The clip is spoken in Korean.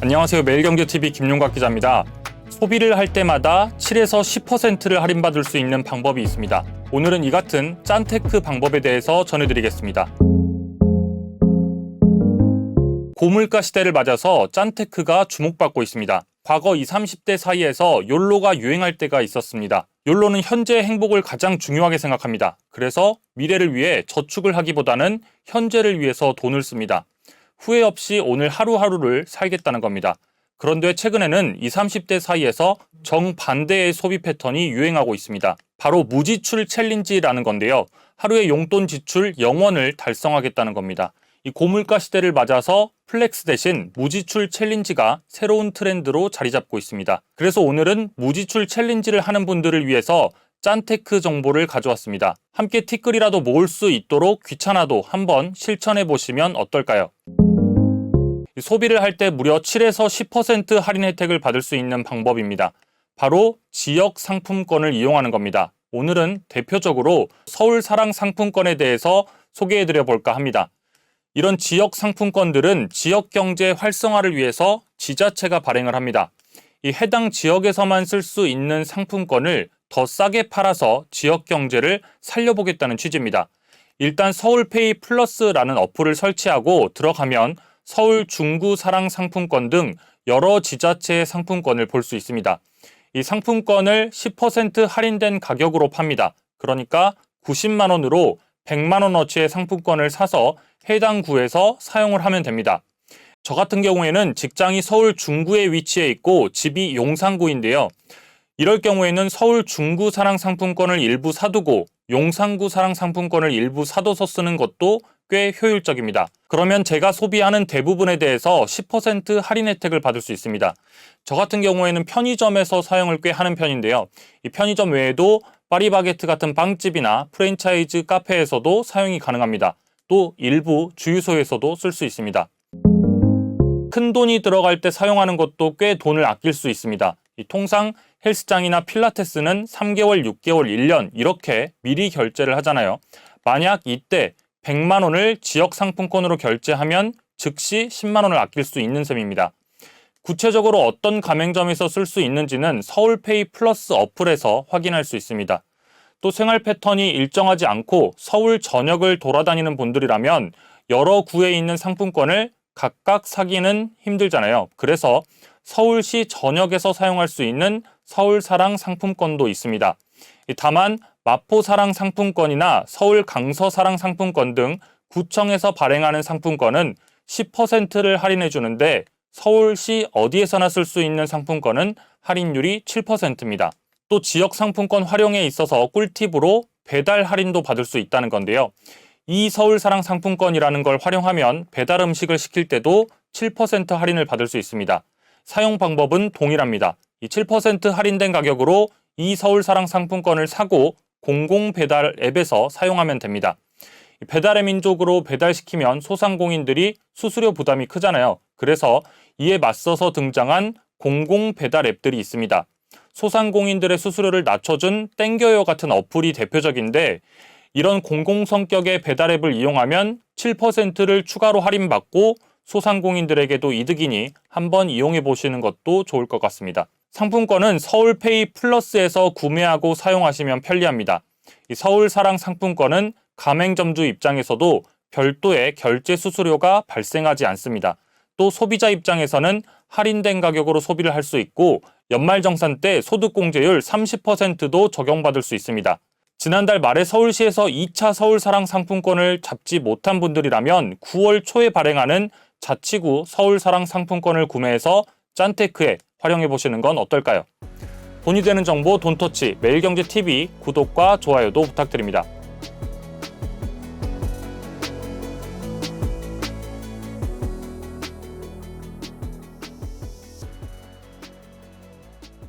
안녕하세요. 매일경제TV 김용각 기자입니다. 소비를 할 때마다 7에서 10%를 할인받을 수 있는 방법이 있습니다. 오늘은 이 같은 짠테크 방법에 대해서 전해드리겠습니다. 고물가 시대를 맞아서 짠테크가 주목받고 있습니다. 과거 20, 30대 사이에서 욜로가 유행할 때가 있었습니다. 욜로는 현재의 행복을 가장 중요하게 생각합니다. 그래서 미래를 위해 저축을 하기보다는 현재를 위해서 돈을 씁니다. 후회 없이 오늘 하루하루를 살겠다는 겁니다. 그런데 최근에는 20, 30대 사이에서 정반대의 소비 패턴이 유행하고 있습니다. 바로 무지출 챌린지라는 건데요. 하루의 용돈 지출 0원을 달성하겠다는 겁니다. 이 고물가 시대를 맞아서 플렉스 대신 무지출 챌린지가 새로운 트렌드로 자리 잡고 있습니다. 그래서 오늘은 무지출 챌린지를 하는 분들을 위해서 짠테크 정보를 가져왔습니다. 함께 티끌이라도 모을 수 있도록 귀찮아도 한번 실천해 보시면 어떨까요? 소비를 할 때 무려 7에서 10% 할인 혜택을 받을 수 있는 방법입니다. 바로 지역 상품권을 이용하는 겁니다. 오늘은 대표적으로 서울 사랑 상품권에 대해서 소개해 드려 볼까 합니다. 이런 지역 상품권들은 지역 경제 활성화를 위해서 지자체가 발행을 합니다. 이 해당 지역에서만 쓸 수 있는 상품권을 더 싸게 팔아서 지역 경제를 살려보겠다는 취지입니다. 일단 서울페이 플러스라는 어플을 설치하고 들어가면 서울 중구 사랑 상품권 등 여러 지자체의 상품권을 볼 수 있습니다. 이 상품권을 10% 할인된 가격으로 팝니다. 그러니까 90만 원으로 100만 원어치의 상품권을 사서 해당 구에서 사용을 하면 됩니다. 저 같은 경우에는 직장이 서울 중구에 위치해 있고 집이 용산구인데요. 이럴 경우에는 서울 중구 사랑 상품권을 일부 사두고 용산구 사랑 상품권을 일부 사둬서 쓰는 것도 꽤 효율적입니다. 그러면 제가 소비하는 대부분에 대해서 10% 할인 혜택을 받을 수 있습니다. 저 같은 경우에는 편의점에서 사용을 꽤 하는 편인데요. 이 편의점 외에도 파리바게트 같은 빵집이나 프랜차이즈 카페에서도 사용이 가능합니다. 또 일부 주유소에서도 쓸 수 있습니다. 큰 돈이 들어갈 때 사용하는 것도 꽤 돈을 아낄 수 있습니다. 통상 헬스장이나 필라테스는 3개월, 6개월, 1년 이렇게 미리 결제를 하잖아요. 만약 이때 100만 원을 지역 상품권으로 결제하면 즉시 10만 원을 아낄 수 있는 셈입니다. 구체적으로 어떤 가맹점에서 쓸 수 있는지는 서울페이 플러스 어플에서 확인할 수 있습니다. 또 생활 패턴이 일정하지 않고 서울 전역을 돌아다니는 분들이라면 여러 구에 있는 상품권을 각각 사기는 힘들잖아요. 그래서 서울시 전역에서 사용할 수 있는 서울사랑 상품권도 있습니다. 다만 마포사랑 상품권이나 서울 강서사랑 상품권 등 구청에서 발행하는 상품권은 10%를 할인해 주는데 서울시 어디에서나 쓸 수 있는 상품권은 할인율이 7%입니다. 또 지역 상품권 활용에 있어서 꿀팁으로 배달 할인도 받을 수 있다는 건데요. 이 서울사랑 상품권이라는 걸 활용하면 배달 음식을 시킬 때도 7% 할인을 받을 수 있습니다. 사용 방법은 동일합니다. 이 7% 할인된 가격으로 이 서울사랑 상품권을 사고 공공배달 앱에서 사용하면 됩니다. 배달의 민족으로 배달시키면 소상공인들이 수수료 부담이 크잖아요. 그래서 이에 맞서서 등장한 공공배달 앱들이 있습니다. 소상공인들의 수수료를 낮춰준 땡겨요 같은 어플이 대표적인데 이런 공공 성격의 배달 앱을 이용하면 7%를 추가로 할인받고 소상공인들에게도 이득이니 한번 이용해 보시는 것도 좋을 것 같습니다. 상품권은 서울페이 플러스에서 구매하고 사용하시면 편리합니다. 이 서울사랑 상품권은 가맹점주 입장에서도 별도의 결제 수수료가 발생하지 않습니다. 또 소비자 입장에서는 할인된 가격으로 소비를 할 수 있고 연말정산 때 소득공제율 30%도 적용받을 수 있습니다. 지난달 말에 서울시에서 2차 서울사랑 상품권을 잡지 못한 분들이라면 9월 초에 발행하는 자치구 서울사랑 상품권을 구매해서 짠테크에 활용해 보시는 건 어떨까요? 돈이 되는 정보 돈터치 매일경제TV 구독과 좋아요도 부탁드립니다.